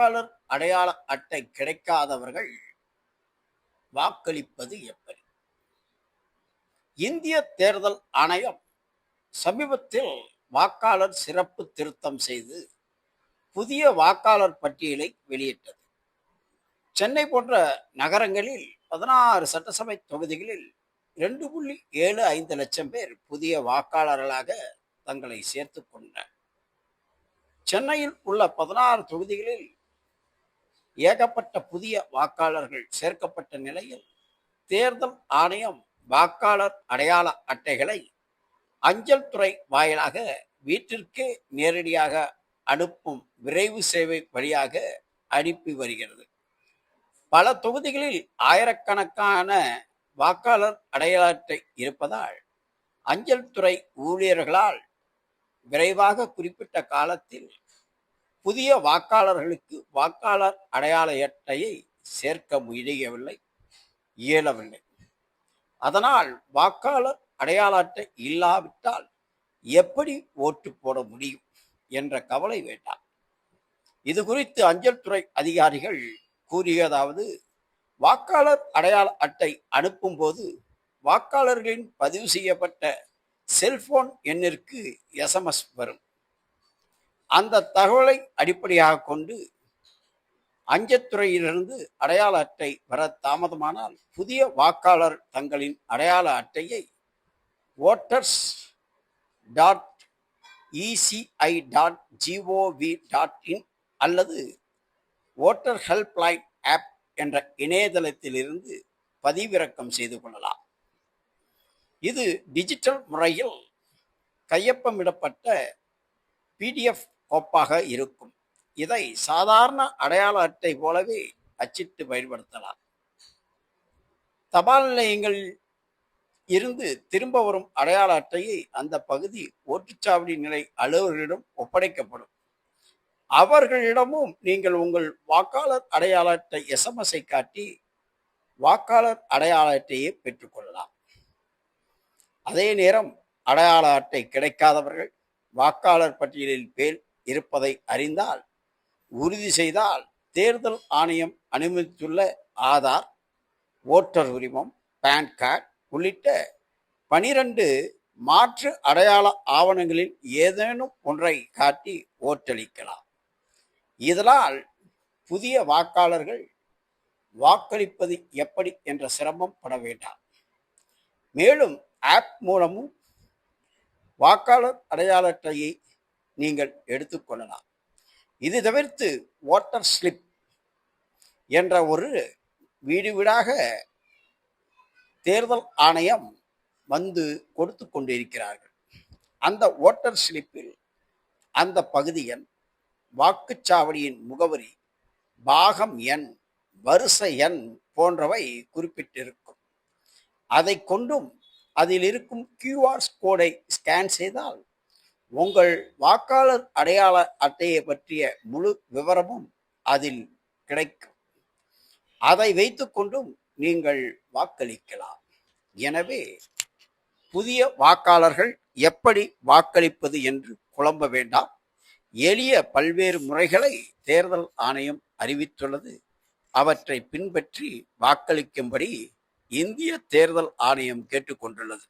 வாக்காளர் அடையாள அட்டை கிடைக்காதவர்கள் வாக்களிப்பது எப்படி? இந்திய தேர்தல் ஆணையம் சமீபத்தில் வாக்காளர் சிறப்பு திருத்தம் செய்து புதிய வாக்காளர் பட்டியலை வெளியிட்டது. சென்னை போன்ற நகரங்களில் 16 சட்டசபை தொகுதிகளில் 2.75 லட்சம் பேர் புதிய வாக்காளர்களாக தங்களை சேர்த்துக் கொண்டனர். சென்னையில் உள்ள 16 தொகுதிகளில் ஏகப்பட்ட புதிய வாக்காளர்கள் சேர்க்கப்பட்ட நிலையில் தேர்தல் ஆணையம் வாக்காளர் அடையாள அட்டைகளை அஞ்சல் துறை வாயிலாக வீட்டிற்கே நேரடியாக அனுப்பும் விரைவு சேவை வழியாக அனுப்பி வருகிறது. பல தொகுதிகளில் ஆயிரக்கணக்கான வாக்காளர் அடையாள அட்டை இருப்பதால் அஞ்சல் துறை ஊழியர்களால் விரைவாக குறிப்பிட்ட காலத்தில் புதிய வாக்காளர்களுக்கு வாக்காளர் அடையாள அட்டையை சேர்க்க இயலவில்லை. அதனால் வாக்காளர் அடையாள அட்டை இல்லாவிட்டால் எப்படி ஓட்டு போட முடியும் என்ற கவலை வேண்டாம். இது குறித்து அஞ்சல் துறை அதிகாரிகள் கூறியதாவது: வாக்காளர் அடையாள அட்டை அனுப்பும் போது வாக்காளர்களின் பதிவு செய்யப்பட்ட செல்போன் எண்ணிற்கு SMS வரும். அந்த தகவலை அடிப்படையாக கொண்டு அஞ்சத்துறையிலிருந்து அடையாள அட்டை வர தாமதமானால் புதிய வாக்காளர் தங்களின் அடையாள அட்டையை voters.eci.gov.in அல்லது ஓட்டர் ஹெல்ப்லைன் ஆப் என்ற இணையதளத்திலிருந்து பதிவிறக்கம் செய்து கொள்ளலாம். இது டிஜிட்டல் முறையில் கையொப்பமிடப்பட்ட PDF கோப்பாக இருக்கும். இதை சாதாரண அடையாள அட்டை போலவே அச்சிட்டு பயன்படுத்தலாம். தபால் நிலையங்களில் இருந்து திரும்ப வரும் அடையாள அட்டையை அந்த பகுதி ஓட்டுச்சாவடி நிலை அலுவலர்களிடம் ஒப்படைக்கப்படும். அவர்களிடமும் நீங்கள் உங்கள் வாக்காளர் அடையாள அட்டை SMS காட்டி வாக்காளர் அடையாள அட்டையை பெற்றுக்கொள்ளலாம். அதே நேரம் அடையாள அட்டை கிடைக்காதவர்கள் வாக்காளர் பட்டியலில் பேர் இருப்பதை அறிந்தால் உறுதி செய்தால் தேர்தல் ஆணையம் அனுமதித்துள்ள ஆதார், ஓட்டர் உரிமம், பான் கார்டு உள்ளிட்ட 12 மாற்று அடையாள ஆவணங்களில் ஏதேனும் ஒன்றை காட்டி ஓட்டளிக்கலாம். இதனால் புதிய வாக்காளர்கள் வாக்களிப்பது எப்படி என்ற சிரமம் பட வேண்டாம். மேலும் ஆப் மூலமும் வாக்காளர் அடையாள அட்டையை நீங்கள் எடுத்துக்கொள்ளலாம். இது தவிர்த்து ஓட்டர் ஸ்லிப் என்ற ஒரு வீடு வீடாக தேர்தல் ஆணையம் வந்து கொடுத்து கொண்டிருக்கிறார்கள். அந்த ஓட்டர் ஸ்லிப்பில் அந்த பகுதி எண், வாக்குச்சாவடியின் முகவரி, பாகம் எண், வரிசை எண் போன்றவை குறிப்பிட்டிருக்கும். அதை கொண்டும் அதில் இருக்கும் QR கோடை ஸ்கேன் செய்தால் உங்கள் வாக்காளர் அடையாள அட்டையை பற்றிய முழு விவரமும் அதில் கிடைக்கும். அதை வைத்துக்கொண்டும் நீங்கள் வாக்களிக்கலாம். எனவே புதிய வாக்காளர்கள் எப்படி வாக்களிப்பது என்று குழம்ப வேண்டாம். எளிய பல்வேறு முறைகளை தேர்தல் ஆணையம் அறிவித்துள்ளது. அவற்றை பின்பற்றி வாக்களிக்கும்படி இந்திய தேர்தல் ஆணையம் கேட்டுக்கொண்டுள்ளது.